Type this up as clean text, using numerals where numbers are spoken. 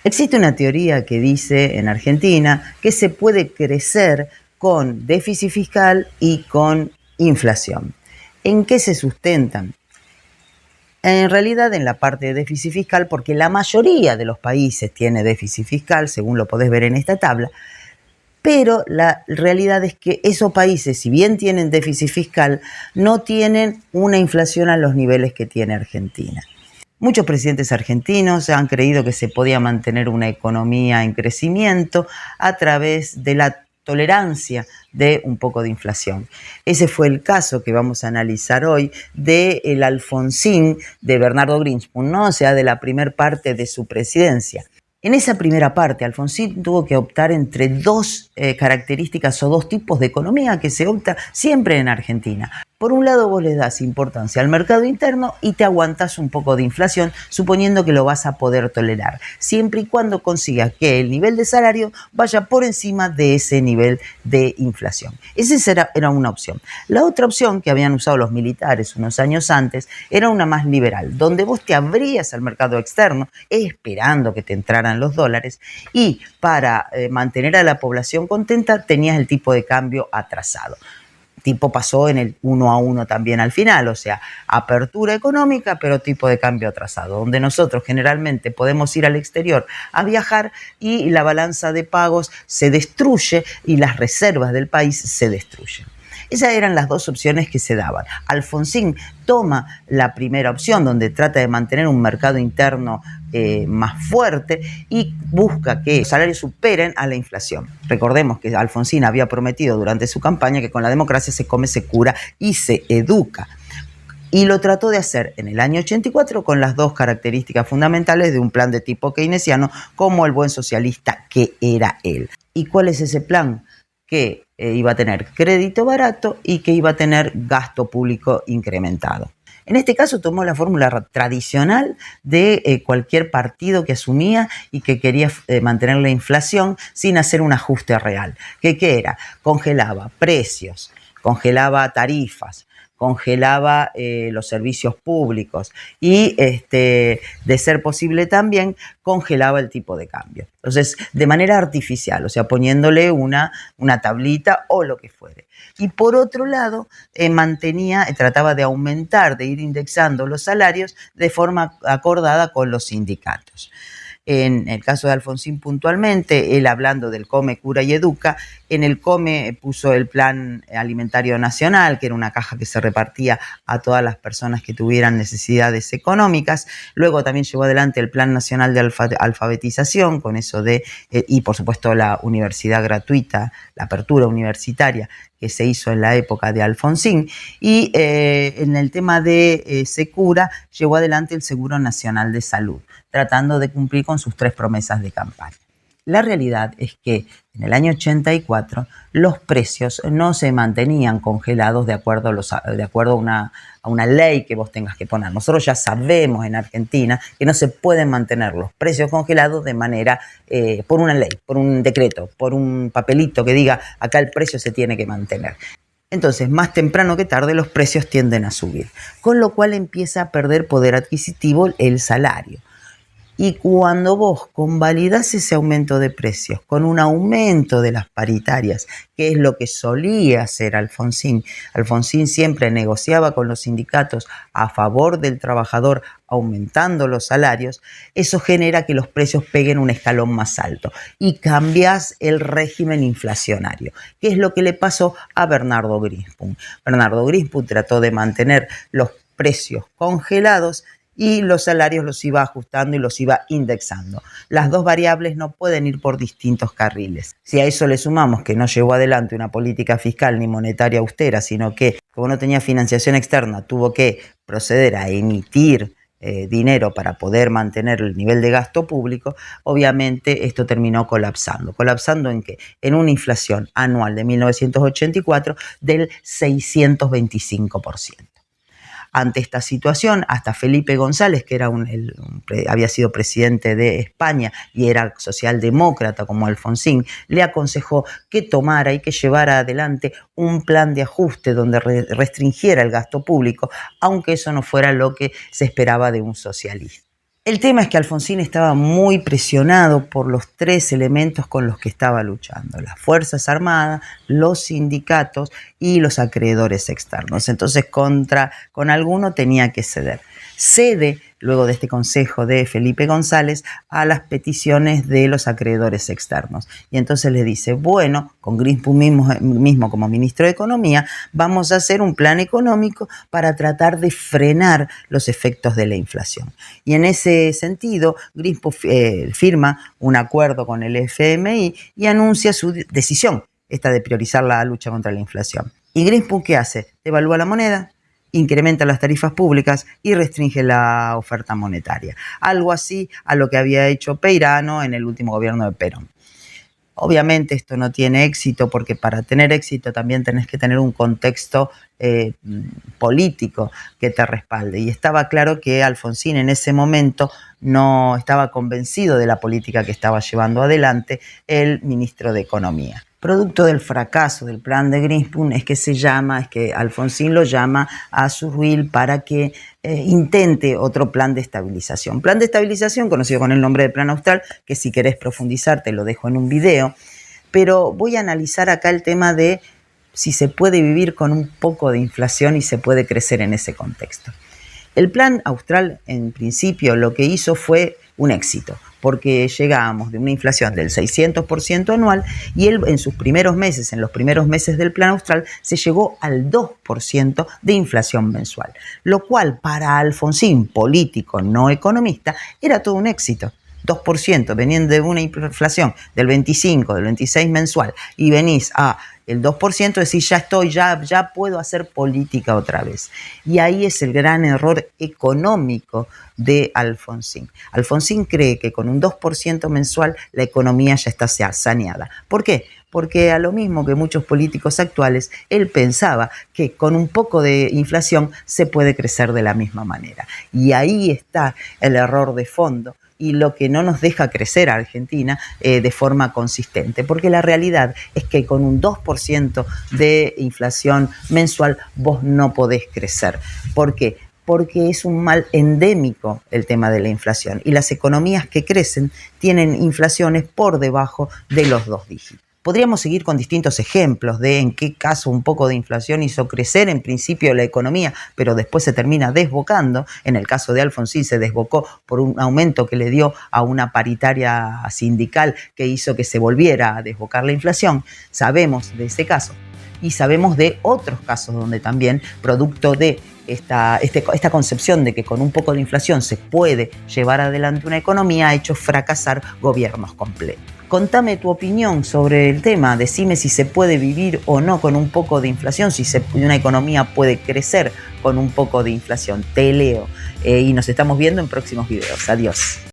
Existe una teoría que dice en Argentina que se puede crecer con déficit fiscal y con inflación. ¿En qué se sustentan? En realidad en la parte de déficit fiscal, porque la mayoría de los países tiene déficit fiscal, según lo podés ver en esta tabla, pero la realidad es que esos países, si bien tienen déficit fiscal, no tienen una inflación a los niveles que tiene Argentina. Muchos presidentes argentinos han creído que se podía mantener una economía en crecimiento a través de la tolerancia de un poco de inflación. Ese fue el caso que vamos a analizar hoy del Alfonsín de Bernardo Grinspoon, ¿no? O sea, de la primer parte de su presidencia. En esa primera parte, Alfonsín tuvo que optar entre dos características o dos tipos de economía que se opta siempre en Argentina. Por un lado, vos le das importancia al mercado interno y te aguantás un poco de inflación, suponiendo que lo vas a poder tolerar, siempre y cuando consigas que el nivel de salario vaya por encima de ese nivel de inflación. Esa era una opción. La otra opción que habían usado los militares unos años antes era una más liberal, donde vos te abrías al mercado externo esperando que te entraran los dólares y para mantener a la población contenta tenías el tipo de cambio atrasado. Tipo pasó en el 1 a 1 también al final, o sea, apertura económica, pero tipo de cambio atrasado, donde nosotros generalmente podemos ir al exterior a viajar y la balanza de pagos se destruye y las reservas del país se destruyen. Esas eran las dos opciones que se daban. Alfonsín toma la primera opción, donde trata de mantener un mercado interno más fuerte y busca que los salarios superen a la inflación. Recordemos que Alfonsín había prometido durante su campaña que con la democracia se come, se cura y se educa. Y lo trató de hacer en el año 84 con las dos características fundamentales de un plan de tipo keynesiano, como el buen socialista que era él. ¿Y cuál es ese plan? Que iba a tener crédito barato y que iba a tener gasto público incrementado. En este caso tomó la fórmula tradicional de cualquier partido que asumía y que quería mantener la inflación sin hacer un ajuste real. ¿Qué era? Congelaba precios, congelaba tarifas, congelaba los servicios públicos y, de ser posible también, congelaba el tipo de cambio. Entonces, de manera artificial, o sea, poniéndole una tablita o lo que fuere. Y por otro lado, trataba de aumentar, de ir indexando los salarios de forma acordada con los sindicatos. En el caso de Alfonsín puntualmente, él hablando del Come, Cura y Educa, en el Come puso el Plan Alimentario Nacional, que era una caja que se repartía a todas las personas que tuvieran necesidades económicas. Luego también llevó adelante el Plan Nacional de Alfabetización, con eso y por supuesto la universidad gratuita, la apertura universitaria que se hizo en la época de Alfonsín. Y en el tema de Secura, llevó adelante el Seguro Nacional de Salud, tratando de cumplir con sus 3 promesas de campaña. La realidad es que en el año 84 los precios no se mantenían congelados de acuerdo a una ley que vos tengas que poner. Nosotros ya sabemos en Argentina que no se pueden mantener los precios congelados de manera por una ley, por un decreto, por un papelito que diga acá el precio se tiene que mantener. Entonces, más temprano que tarde, los precios tienden a subir, con lo cual empieza a perder poder adquisitivo el salario. Y cuando vos convalidás ese aumento de precios con un aumento de las paritarias, que es lo que solía hacer Alfonsín siempre negociaba con los sindicatos a favor del trabajador, aumentando los salarios, eso genera que los precios peguen un escalón más alto y cambias el régimen inflacionario, que es lo que le pasó a Bernardo Grinspoon. Bernardo Grinspoon trató de mantener los precios congelados y los salarios los iba ajustando y los iba indexando. Las dos variables no pueden ir por distintos carriles. Si a eso le sumamos que no llevó adelante una política fiscal ni monetaria austera, sino que, como no tenía financiación externa, tuvo que proceder a emitir dinero para poder mantener el nivel de gasto público, obviamente esto terminó colapsando. ¿Colapsando en qué? En una inflación anual de 1984 del 625%. Ante esta situación, hasta Felipe González, que era había sido presidente de España y era socialdemócrata como Alfonsín, le aconsejó que tomara y que llevara adelante un plan de ajuste donde restringiera el gasto público, aunque eso no fuera lo que se esperaba de un socialista. El tema es que Alfonsín estaba muy presionado por los tres elementos con los que estaba luchando: las Fuerzas Armadas, los sindicatos y los acreedores externos. Entonces, con alguno tenía que ceder. Cede, luego de este consejo de Felipe González, a las peticiones de los acreedores externos. Y entonces le dice, bueno, con Grispu mismo como ministro de Economía, vamos a hacer un plan económico para tratar de frenar los efectos de la inflación. Y en ese sentido, Grispu firma un acuerdo con el FMI y anuncia su decisión, esta de priorizar la lucha contra la inflación. ¿Y Grispu qué hace? Devalúa la moneda, incrementa las tarifas públicas y restringe la oferta monetaria. Algo así a lo que había hecho Peirano en el último gobierno de Perón. Obviamente esto no tiene éxito porque para tener éxito también tenés que tener un contexto político que te respalde. Y estaba claro que Alfonsín en ese momento no estaba convencido de la política que estaba llevando adelante el ministro de Economía. Producto del fracaso del plan de Grispu es que Alfonsín lo llama a Surruil para que intente otro plan de estabilización. Plan de estabilización conocido con el nombre de Plan Austral, que si querés profundizar te lo dejo en un video, pero voy a analizar acá el tema de si se puede vivir con un poco de inflación y se puede crecer en ese contexto. El Plan Austral, en principio, lo que hizo fue un éxito, porque llegábamos de una inflación del 600% anual y él en los primeros meses del Plan Austral, se llegó al 2% de inflación mensual, lo cual para Alfonsín, político, no economista, era todo un éxito. 2%, veniendo de una inflación del 25, del 26 mensual, y venís a el 2%, decís, ya puedo hacer política otra vez. Y ahí es el gran error económico de Alfonsín. Alfonsín cree que con un 2% mensual la economía ya está saneada. ¿Por qué? Porque a lo mismo que muchos políticos actuales, él pensaba que con un poco de inflación se puede crecer de la misma manera. Y ahí está el error de fondo y lo que no nos deja crecer a Argentina de forma consistente, porque la realidad es que con un 2% de inflación mensual vos no podés crecer. ¿Por qué? Porque es un mal endémico el tema de la inflación y las economías que crecen tienen inflaciones por debajo de los 2 dígitos. Podríamos seguir con distintos ejemplos de en qué caso un poco de inflación hizo crecer en principio la economía, pero después se termina desbocando. En el caso de Alfonsín se desbocó por un aumento que le dio a una paritaria sindical que hizo que se volviera a desbocar la inflación. Sabemos de ese caso y sabemos de otros casos donde también, producto de esta concepción de que con un poco de inflación se puede llevar adelante una economía, ha hecho fracasar gobiernos completos. Contame tu opinión sobre el tema, decime si se puede vivir o no con un poco de inflación, si una economía puede crecer con un poco de inflación. Te leo y nos estamos viendo en próximos videos. Adiós.